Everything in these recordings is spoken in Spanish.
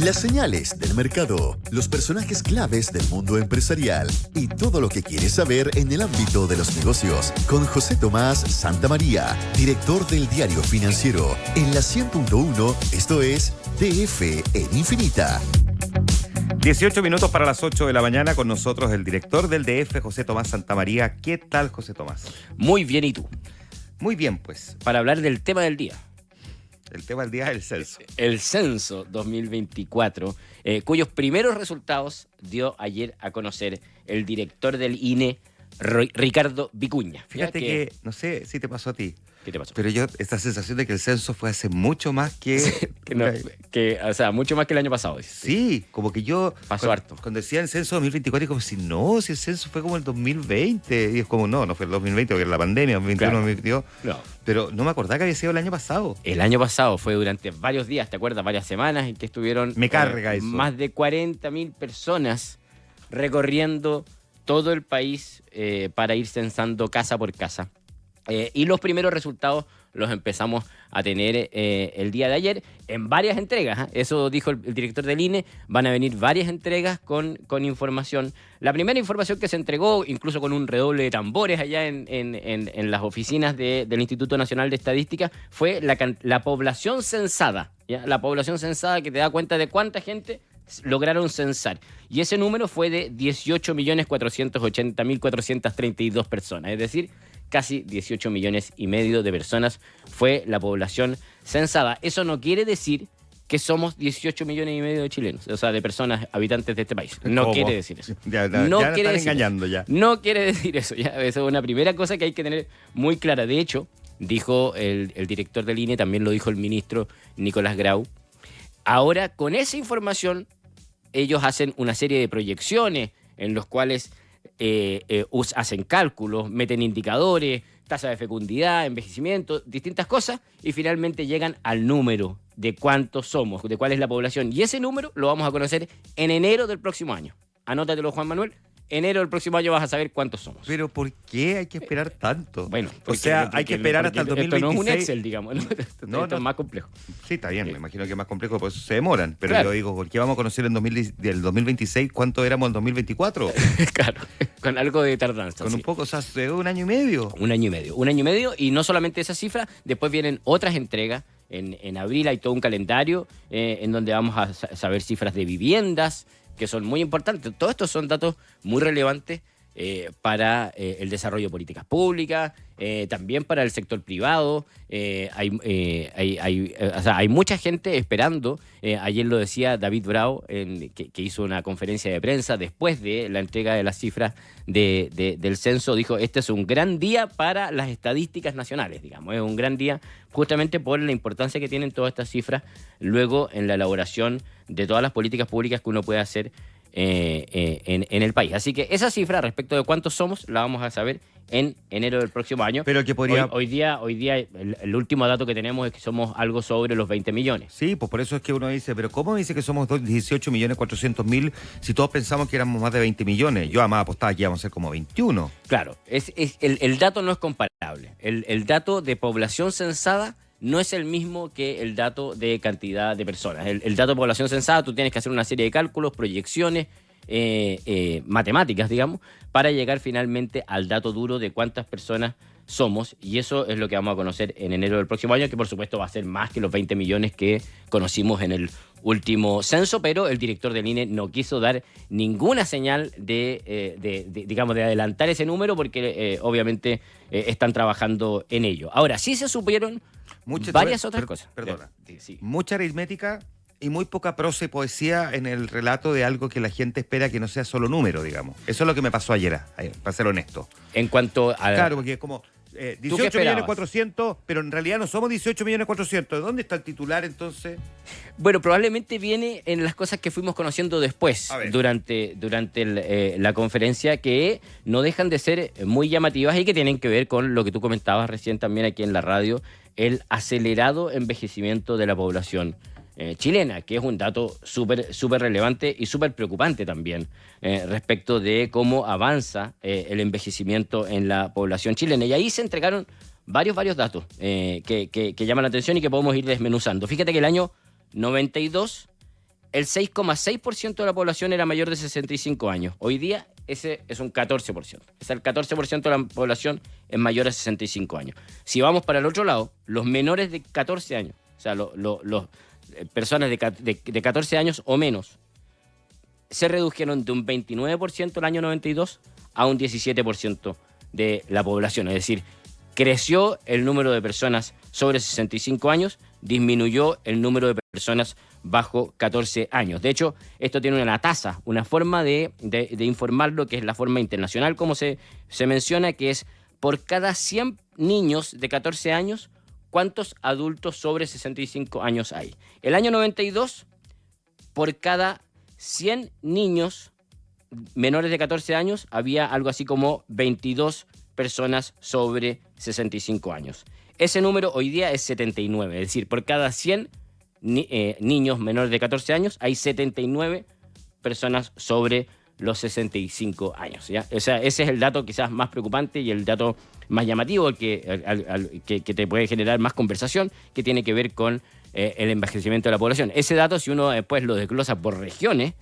Las señales del mercado, los personajes claves del mundo empresarial y todo lo que quieres saber en el ámbito de los negocios. Con José Tomás Santamaría, director del Diario Financiero, en la 100.1, esto es DF en Infinita. 18 minutos para las 8 de la mañana, con nosotros el director del DF, José Tomás Santamaría. ¿Qué tal, José Tomás? Muy bien, ¿y tú? Muy bien, pues. Para hablar del tema del día. El tema del día es el censo. El censo 2024, cuyos primeros resultados dio ayer a conocer el director del INE, Ricardo Vicuña. Fíjate que, no sé si te pasó a ti. ¿Qué te pasó? Pero yo, esta sensación de que el censo fue hace mucho más que... O sea, mucho más que el año pasado. Sí, como que yo... Pasó harto. Cuando decía el censo 2024, como si no, si el censo fue como el 2020. Y es como, no fue el 2020, porque era la pandemia, 2021, Claro. 2022. No. Pero no me acordaba que había sido el año pasado. El año pasado fue durante varios días, ¿te acuerdas? Varias semanas en que estuvieron Me carga eso. más de 40.000 personas recorriendo todo el país para ir censando casa por casa. Y los primeros resultados los empezamos a tener el día de ayer en varias entregas. Eso dijo el director del INE. Van a venir varias entregas con información. La primera información que se entregó, incluso con un redoble de tambores allá en las oficinas del Instituto Nacional de Estadística, fue la población censada. ¿Ya? La población censada, que te da cuenta de cuánta gente lograron censar. Y ese número fue de 18.480.432 personas. Es decir, casi 18 millones y medio de personas fue la población censada. Eso no quiere decir que somos 18 millones y medio de chilenos, o sea, de personas, habitantes de este país. No ¿Cómo? quiere decir eso. Ya no están quiere decir engañando eso. ya. No quiere decir eso. Ya. Esa es una primera cosa que hay que tener muy clara. De hecho, dijo el director del INE, también lo dijo el ministro Nicolás Grau. Ahora, con esa información, ellos hacen una serie de proyecciones en los cuales hacen cálculos, meten indicadores, tasa de fecundidad, envejecimiento, distintas cosas, y finalmente llegan al número de cuántos somos, de cuál es la población. Y ese número lo vamos a conocer en enero del próximo año. Anótatelo, Juan Manuel. Enero del próximo año vas a saber cuántos somos. Pero ¿por qué hay que esperar tanto? Bueno, o sea, hay que esperar hasta el 2026. Esto no es un Excel, digamos. Esto es más complejo. Sí, está bien, me imagino que es más complejo, por eso se demoran. Pero Claro. yo digo, ¿por qué vamos a conocer del 2026 cuánto éramos en 2024? Claro, con algo de tardanza. Con sí. un poco, o sea, se un año y medio. Un año y medio. Un año y medio, y no solamente esa cifra, después vienen otras entregas. En abril hay todo un calendario en donde vamos a saber cifras de viviendas, que son muy importantes. Todos estos son datos muy relevantes para el desarrollo de políticas públicas, también para el sector privado. Hay mucha gente esperando. Ayer lo decía David Bravo, que hizo una conferencia de prensa después de la entrega de las cifras del censo. Dijo, este es un gran día para las estadísticas nacionales, digamos. Es un gran día justamente por la importancia que tienen todas estas cifras luego en la elaboración de todas las políticas públicas que uno puede hacer en el país. Así que esa cifra respecto de cuántos somos la vamos a saber en enero del próximo año. Pero que podría... Hoy día el último dato que tenemos es que somos algo sobre los 20 millones. Sí, pues por eso es que uno dice, pero ¿cómo dice que somos 18.400.000 si todos pensamos que éramos más de 20 millones? Yo además apostaba que íbamos a ser como 21. Claro, el dato no es comparable. El dato de población censada no es el mismo que el dato de cantidad de personas. El dato de población censada, tú tienes que hacer una serie de cálculos, proyecciones, matemáticas, digamos, para llegar finalmente al dato duro de cuántas personas somos, y eso es lo que vamos a conocer en enero del próximo año, que por supuesto va a ser más que los 20 millones que conocimos en el último censo, pero el director del INE no quiso dar ninguna señal digamos, de adelantar ese número, porque obviamente están trabajando en ello. Ahora, sí se supieron varias otras cosas. Perdona. Sí. Mucha aritmética y muy poca prosa y poesía en el relato de algo que la gente espera que no sea solo número, digamos. Eso es lo que me pasó ayer, para ser honesto. En cuanto a... Claro, porque es como 18.400.000, pero en realidad no somos 18.400.000. ¿De dónde está el titular entonces? Bueno, probablemente viene en las cosas que fuimos conociendo después, durante la conferencia, que no dejan de ser muy llamativas y que tienen que ver con lo que tú comentabas recién también aquí en la radio, el acelerado envejecimiento de la población chilena, que es un dato súper relevante y súper preocupante también respecto de cómo avanza el envejecimiento en la población chilena. Y ahí se entregaron varios datos que llaman la atención y que podemos ir desmenuzando. Fíjate que el año 92 el 6,6% de la población era mayor de 65 años. Hoy día ese es un 14%. Es el 14% de la población es mayor de 65 años. Si vamos para el otro lado, los menores de 14 años, o sea, los personas de 14 años o menos, se redujeron de un 29% el año 92 a un 17% de la población. Es decir, creció el número de personas sobre 65 años, disminuyó el número de personas bajo 14 años. De hecho, esto tiene una tasa, una forma de informarlo, que es la forma internacional, como se menciona, que es por cada 100 niños de 14 años, ¿cuántos adultos sobre 65 años hay? El año 92, por cada 100 niños menores de 14 años, había algo así como 22 personas sobre 65 años. Ese número hoy día es 79, es decir, por cada 100 niños menores de 14 años hay 79 personas sobre los 65 años. ¿Ya? O sea, ese es el dato quizás más preocupante y el dato más llamativo, el que te puede generar más conversación, que tiene que ver con el envejecimiento de la población. Ese dato, si uno después lo desglosa por regiones,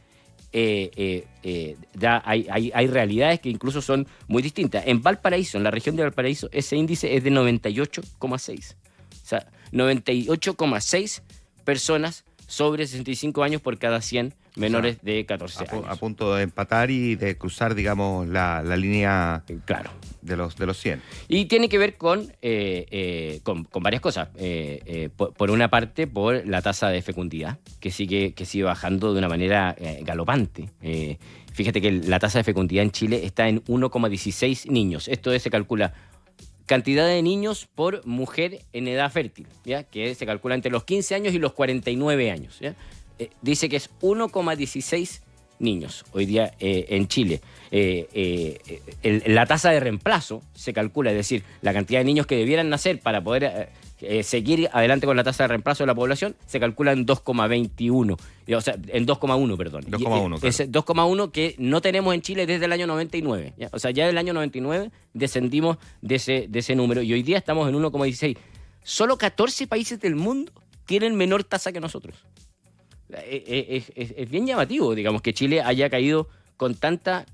ya hay realidades que incluso son muy distintas. En Valparaíso, en la región de Valparaíso, ese índice es de 98,6. O sea, 98,6 personas sobre 65 años por cada 100 menores de 14 años. A punto de empatar y de cruzar, digamos, la línea, claro, de los 100. Y tiene que ver con varias cosas. Por una parte, por la tasa de fecundidad, que sigue bajando de una manera galopante. Fíjate que la tasa de fecundidad en Chile está en 1,16 niños. Esto se calcula cantidad de niños por mujer en edad fértil, ¿ya? Que se calcula entre los 15 años y los 49 años. ¿Ya? Dice que es 1,16 niños hoy día en Chile. La tasa de reemplazo se calcula, es decir, la cantidad de niños que debieran nacer para poder seguir adelante con la tasa de reemplazo de la población, se calcula en 2,21. O sea, en 2,1, perdón. 2,1, claro. Es 2,1 que no tenemos en Chile desde el año 99. ¿Ya? O sea, ya del año 99 descendimos de ese número y hoy día estamos en 1,16. Solo 14 países del mundo tienen menor tasa que nosotros. Es bien llamativo, digamos, que Chile haya caído con tanta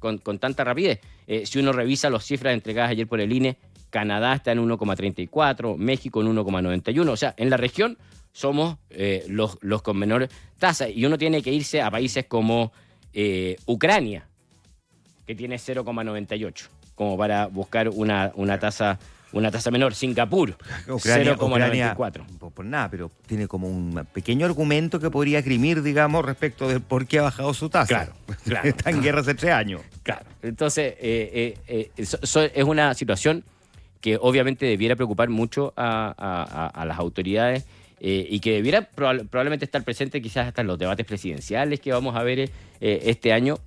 rapidez. Si uno revisa las cifras entregadas ayer por el INE, Canadá está en 1,34, México en 1,91. O sea, en la región somos los con menor tasa. Y uno tiene que irse a países como Ucrania, que tiene 0,98, como para buscar una tasa menor. Singapur, 0,94. Por nada, pero tiene como un pequeño argumento que podría esgrimir, digamos, respecto de por qué ha bajado su tasa. Claro. Está en guerra hace 3 años. Claro. Entonces, es una situación que obviamente debiera preocupar mucho a las autoridades y que debiera probablemente estar presente quizás hasta en los debates presidenciales que vamos a ver este año.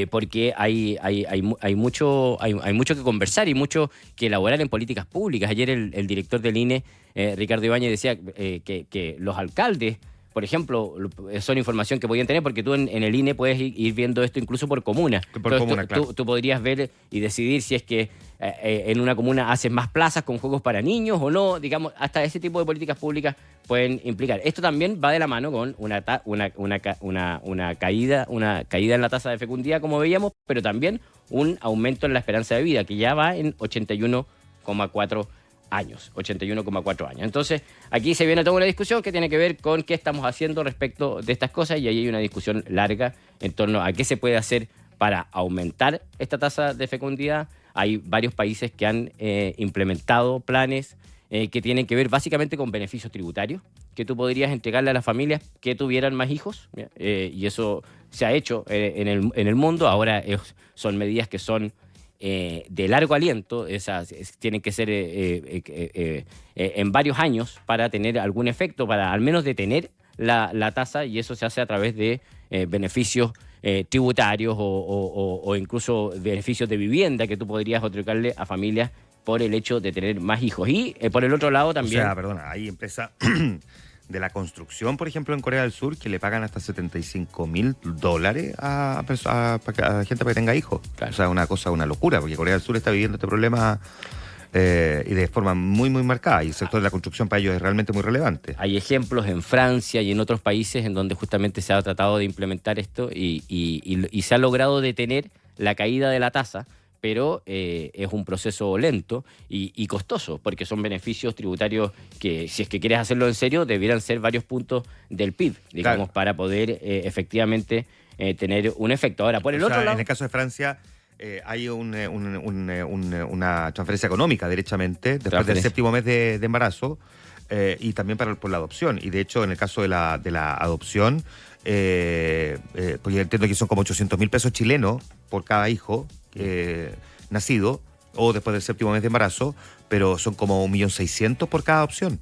Porque hay mucho que conversar y mucho que elaborar en políticas públicas. Ayer el director del INE, Ricardo Ibáñez, decía que los alcaldes, por ejemplo, son información que podían tener, porque tú en el INE puedes ir viendo esto incluso por comuna. Claro. Tú podrías ver y decidir si es que en una comuna haces más plazas con juegos para niños o no. Digamos, hasta ese tipo de políticas públicas pueden implicar. Esto también va de la mano con una caída en la tasa de fecundidad, como veíamos, pero también un aumento en la esperanza de vida, que ya va en 81,4 años. Entonces, aquí se viene toda una discusión que tiene que ver con qué estamos haciendo respecto de estas cosas, y ahí hay una discusión larga en torno a qué se puede hacer para aumentar esta tasa de fecundidad. Hay varios países que han implementado planes que tienen que ver básicamente con beneficios tributarios que tú podrías entregarle a las familias que tuvieran más hijos, y eso se ha hecho en el mundo. Ahora son medidas que son de largo aliento, tienen que ser en varios años para tener algún efecto, para al menos detener la tasa, y eso se hace a través de beneficios tributarios o incluso beneficios de vivienda que tú podrías otorgarle a familias por el hecho de tener más hijos. Y por el otro lado también... O sea, perdona, hay empresas de la construcción, por ejemplo, en Corea del Sur, que le pagan hasta $75,000 a gente para que tenga hijos. Claro. O sea, una locura, porque Corea del Sur está viviendo este problema y de forma muy, muy marcada. Y el sector de la construcción para ellos es realmente muy relevante. Hay ejemplos en Francia y en otros países en donde justamente se ha tratado de implementar esto y se ha logrado detener la caída de la tasa, pero es un proceso lento y costoso, porque son beneficios tributarios que, si es que quieres hacerlo en serio, debieran ser varios puntos del PIB, digamos, Claro, para poder efectivamente tener un efecto. Ahora, por el otro lado... En el caso de Francia, hay una transferencia económica, derechamente, después del séptimo mes de embarazo, y también por la adopción. Y de hecho, en el caso de la adopción, pues yo entiendo que son como 800.000 pesos chilenos por cada hijo nacido, o después del séptimo mes de embarazo, pero son como 1.600.000 por cada adopción.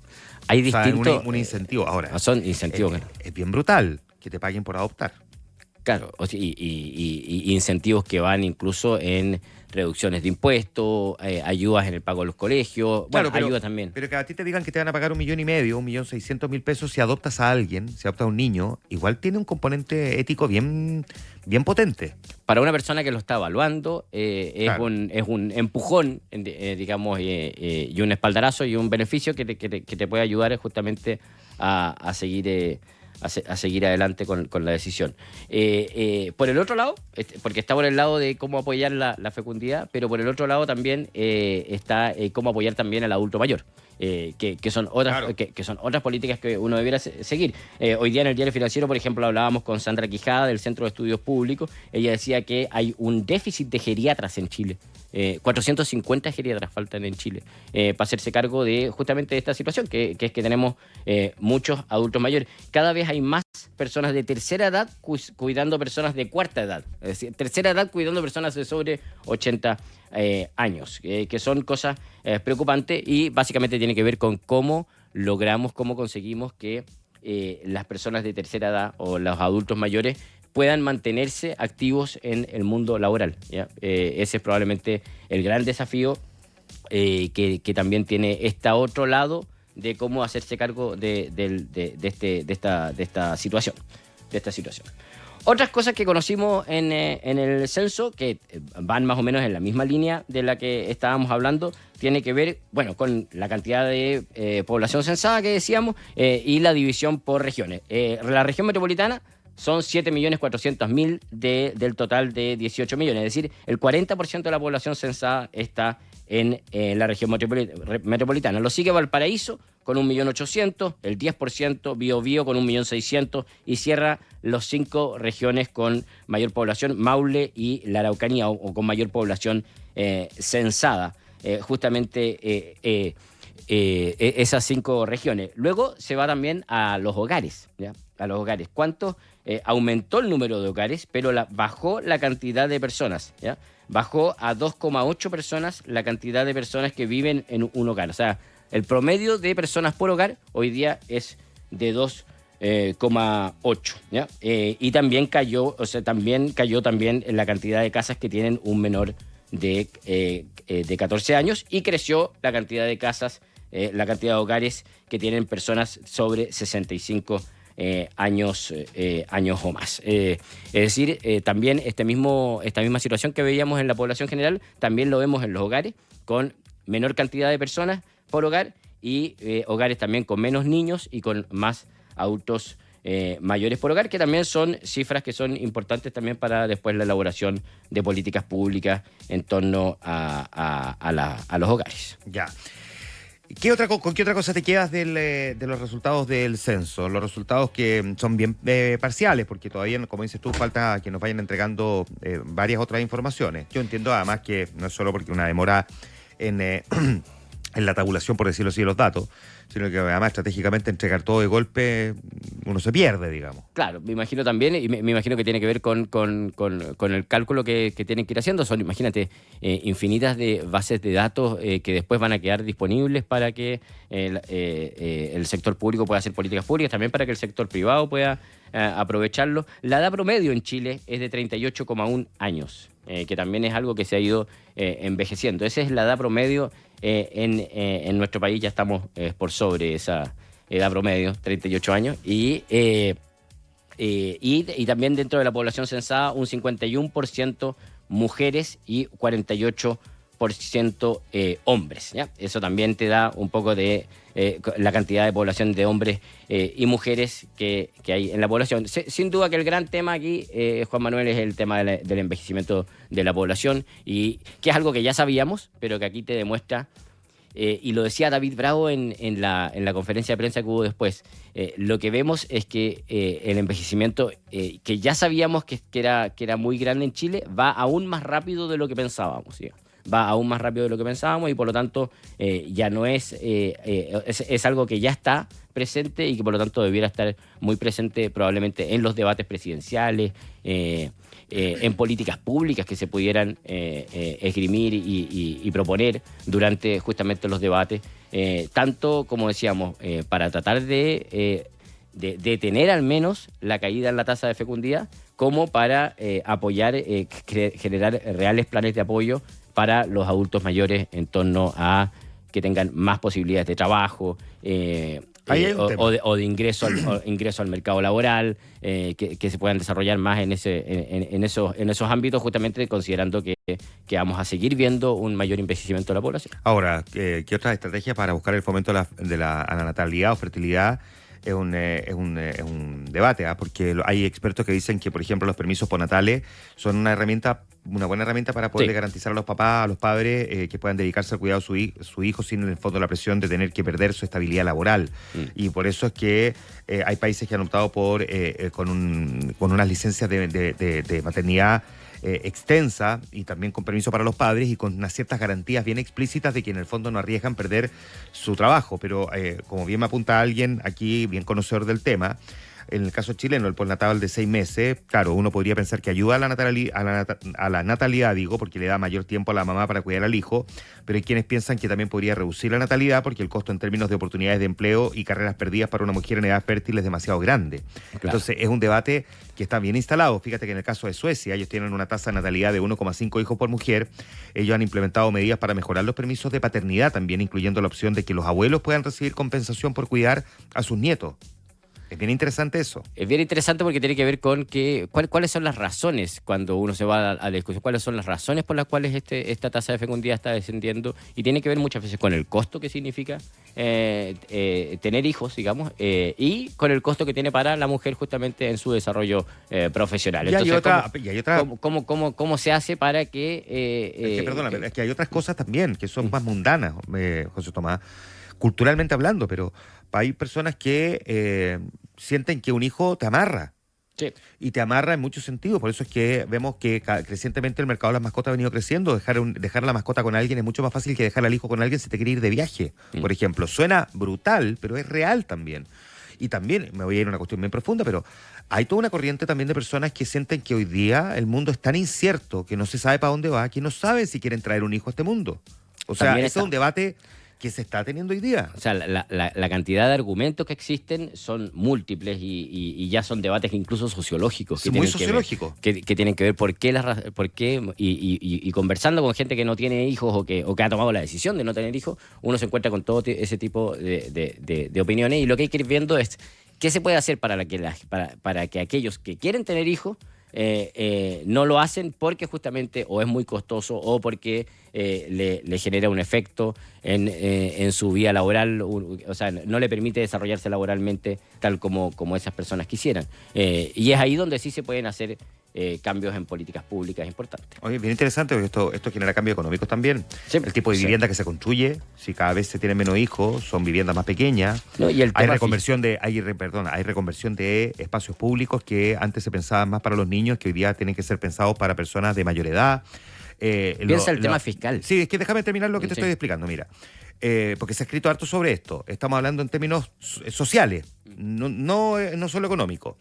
Hay O sea, distintos... un incentivo. Ahora, son incentivos. es bien brutal que te paguen por adoptar. Claro, y incentivos que van incluso en reducciones de impuestos, ayudas en el pago de los colegios, bueno, Claro, ayuda también. Pero que a ti te digan que te van a pagar 1.500.000, 1.600.000 pesos si adoptas a alguien, si adoptas a un niño, igual tiene un componente ético bien, bien potente. Para una persona que lo está evaluando, Claro. es un empujón, digamos, y un espaldarazo y un beneficio que te puede ayudar justamente a seguir... a seguir adelante con la decisión. Por el otro lado, porque está por el lado de cómo apoyar la fecundidad, pero por el otro lado también está cómo apoyar también al adulto mayor, que son otras, Claro. que son otras políticas que uno debiera seguir. Hoy día en el Diario Financiero, por ejemplo, hablábamos con Sandra Quijada del Centro de Estudios Públicos. Ella decía que hay un déficit de geriatras en Chile. 450 geriatras faltan en Chile para hacerse cargo de justamente esta situación, que es que tenemos muchos adultos mayores. Cada vez hay más personas de tercera edad cuidando personas de cuarta edad. Es decir, tercera edad cuidando personas de sobre 80 años, que son cosas preocupantes y básicamente tiene que ver con cómo conseguimos que las personas de tercera edad o los adultos mayores puedan mantenerse activos en el mundo laboral, ¿ya? Ese es probablemente el gran desafío que también tiene este otro lado de cómo hacerse cargo de esta situación. Otras cosas que conocimos en el censo, que van más o menos en la misma línea de la que estábamos hablando, tiene que ver, bueno, con la cantidad de población censada que decíamos y la división por regiones. La región metropolitana son 7.400.000 del total de 18 millones. Es decir, el 40% de la población censada está en la región metropolitana. Lo sigue Valparaíso con 1.800.000, el 10% Biobío con 1.600.000 y cierra los 5 regiones con mayor población, Maule y la Araucanía, o con mayor población censada. Justamente esas 5 regiones. Luego se va también a los hogares, ¿ya? A los hogares. ¿Cuánto aumentó el número de hogares, pero bajó la cantidad de personas, ¿ya? Bajó a 2,8 personas la cantidad de personas que viven en un hogar. O sea, el promedio de personas por hogar hoy día es de 2,8, ¿ya? Y también cayó también en la cantidad de casas que tienen un menor de 14 años y creció la cantidad de casas, la cantidad de hogares que tienen personas sobre 65 años o más. Es decir, también esta misma situación que veíamos en la población general, también lo vemos en los hogares, con menor cantidad de personas por hogar y hogares también con menos niños y con más adultos mayores por hogar, que también son cifras que son importantes también para después la elaboración de políticas públicas en torno a los hogares. Ya. ¿Con qué otra cosa te quedas de los resultados del censo? Los resultados que son bien parciales, porque todavía, como dices tú, falta que nos vayan entregando varias otras informaciones. Yo entiendo además que no es solo porque una demora en la tabulación, por decirlo así, de los datos, sino que además estratégicamente entregar todo de golpe uno se pierde, digamos. Claro, me imagino también, y me imagino que tiene que ver con el cálculo que tienen que ir haciendo. Son, imagínate, infinitas de bases de datos que después van a quedar disponibles para que el sector público pueda hacer políticas públicas, también para que el sector privado pueda aprovecharlo. La edad promedio en Chile es de 38,1 años, que también es algo que se ha ido envejeciendo. Esa es la edad promedio en nuestro país. Ya estamos por sobre esa edad promedio, 38 años, y también dentro de la población censada un 51% mujeres y 48% 10% hombres, ¿ya? Eso también te da un poco de la cantidad de población de hombres y mujeres que hay en la población. Sin duda que el gran tema aquí, Juan Manuel, es el tema del envejecimiento de la población, y que es algo que ya sabíamos, pero que aquí te demuestra, y lo decía David Bravo en la conferencia de prensa que hubo después, lo que vemos es que el envejecimiento, que ya sabíamos que era muy grande en Chile, va aún más rápido de lo que pensábamos, ¿sí? Va aún más rápido de lo que pensábamos, y por lo tanto ya no es algo que ya está presente, y que por lo tanto debiera estar muy presente probablemente en los debates presidenciales, en políticas públicas que se pudieran esgrimir y proponer durante justamente los debates, tanto, como decíamos, para tratar de detener al menos la caída en la tasa de fecundidad, como para apoyar, generar reales planes de apoyo para los adultos mayores en torno a que tengan más posibilidades de trabajo, o de ingreso al mercado laboral, que se puedan desarrollar más en esos ámbitos, justamente considerando que vamos a seguir viendo un mayor envejecimiento de la población. Ahora, ¿qué otras estrategias para buscar el fomento de la natalidad o fertilidad? Es un debate, porque hay expertos que dicen que, por ejemplo, los permisos postnatales son una buena herramienta para poder garantizar a los papás, a los padres, que puedan dedicarse al cuidado de su hijo sin, en el fondo, la presión de tener que perder su estabilidad laboral. Y por eso es que hay países que han optado por con unas licencias de maternidad extensa, y también con permiso para los padres, y con unas ciertas garantías bien explícitas de que en el fondo no arriesgan perder su trabajo. Pero como bien me apunta alguien aquí, bien conocedor del tema, en el caso chileno, el postnatal de 6 meses, claro, uno podría pensar que ayuda a la natalidad, porque le da mayor tiempo a la mamá para cuidar al hijo, pero hay quienes piensan que también podría reducir la natalidad, porque el costo en términos de oportunidades de empleo y carreras perdidas para una mujer en edad fértil es demasiado grande. Claro. Entonces es un debate que está bien instalado. Fíjate que en el caso de Suecia, ellos tienen una tasa de natalidad de 1,5 hijos por mujer. Ellos han implementado medidas para mejorar los permisos de paternidad, también incluyendo la opción de que los abuelos puedan recibir compensación por cuidar a sus nietos. Es bien interesante eso. Es bien interesante porque tiene que ver con cuáles son las razones, cuando uno se va a la discusión, cuáles son las razones por las cuales esta tasa de fecundidad está descendiendo, y tiene que ver muchas veces con el costo que significa tener hijos, digamos, y con el costo que tiene para la mujer justamente en su desarrollo profesional. Entonces, ¿cómo se hace para que... Perdóname, es que hay otras cosas también que son más mundanas, José Tomás, culturalmente hablando, pero hay personas que sienten que un hijo te amarra. Sí. Y te amarra en muchos sentidos. Por eso es que vemos que crecientemente el mercado de las mascotas ha venido creciendo. Dejar la mascota con alguien es mucho más fácil que dejar al hijo con alguien si te quiere ir de viaje. Por ejemplo, suena brutal, pero es real también. Y también, me voy a ir a una cuestión bien profunda, pero hay toda una corriente también de personas que sienten que hoy día el mundo es tan incierto, que no se sabe para dónde va, que no saben si quieren traer un hijo a este mundo. O sea, ese es un debate que se está teniendo hoy día. O sea, la cantidad de argumentos que existen son múltiples, y ya son debates incluso sociológicos. Muy sociológicos. Que tienen que ver por qué, y conversando con gente que no tiene hijos o que ha tomado la decisión de no tener hijos, uno se encuentra con todo ese tipo de opiniones, y lo que hay que ir viendo es qué se puede hacer para que aquellos que quieren tener hijos no lo hacen porque justamente o es muy costoso o porque le genera un efecto en su vida laboral, o sea, no le permite desarrollarse laboralmente tal como esas personas quisieran. Y es ahí donde sí se pueden hacer cambios en políticas públicas importantes. Oye, bien interesante, porque esto genera cambios económicos también. Sí, el tipo de vivienda que se construye, si cada vez se tienen menos hijos, son viviendas más pequeñas. No, y hay reconversión de espacios públicos que antes se pensaban más para los niños, que hoy día tienen que ser pensados para personas de mayor edad. Piensa el tema fiscal. Sí, es que déjame terminar lo que te estoy explicando. Mira, porque se ha escrito harto sobre esto. Estamos hablando en términos sociales, no solo económicos.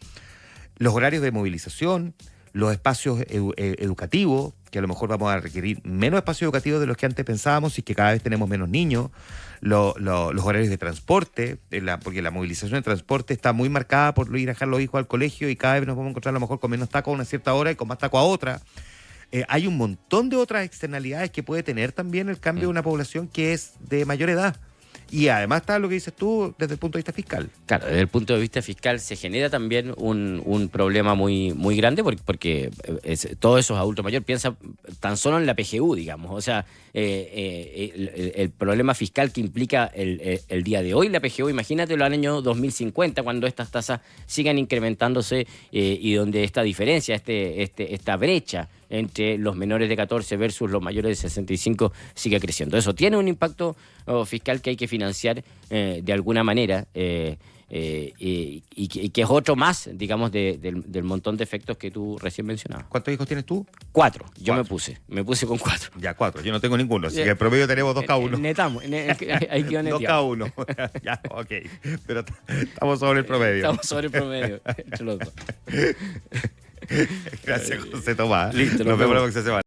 Los horarios de movilización, los espacios educativos, que a lo mejor vamos a requerir menos espacios educativos de los que antes pensábamos, y que cada vez tenemos menos niños. Los horarios de transporte, porque la movilización de transporte está muy marcada por ir a dejar los hijos al colegio, y cada vez nos vamos a encontrar a lo mejor con menos taco a una cierta hora y con más taco a otra. Hay un montón de otras externalidades que puede tener también el cambio de una población que es de mayor edad. Y además está lo que dices tú desde el punto de vista fiscal. Claro, desde el punto de vista fiscal se genera también un problema muy, muy grande porque todos esos adultos mayores piensan tan solo en la PGU, digamos. O sea, el problema fiscal que implica el día de hoy la PGU, imagínatelo al año 2050, cuando estas tasas sigan incrementándose y donde esta diferencia, esta brecha entre los menores de 14 versus los mayores de 65 sigue creciendo. Eso tiene un impacto fiscal que hay que financiar de alguna manera y que es otro más, digamos, del montón de efectos que tú recién mencionabas. ¿Cuántos hijos tienes tú? 4. Yo me puse con 4. Ya, 4. Yo no tengo ninguno, así que en promedio tenemos 2 cada uno. Netamos, hay que 2 cada uno. Ya, ok. Pero estamos sobre el promedio. Estamos sobre el promedio entre los dos. Gracias, José Tomás. Listo, nos vemos la próxima semana.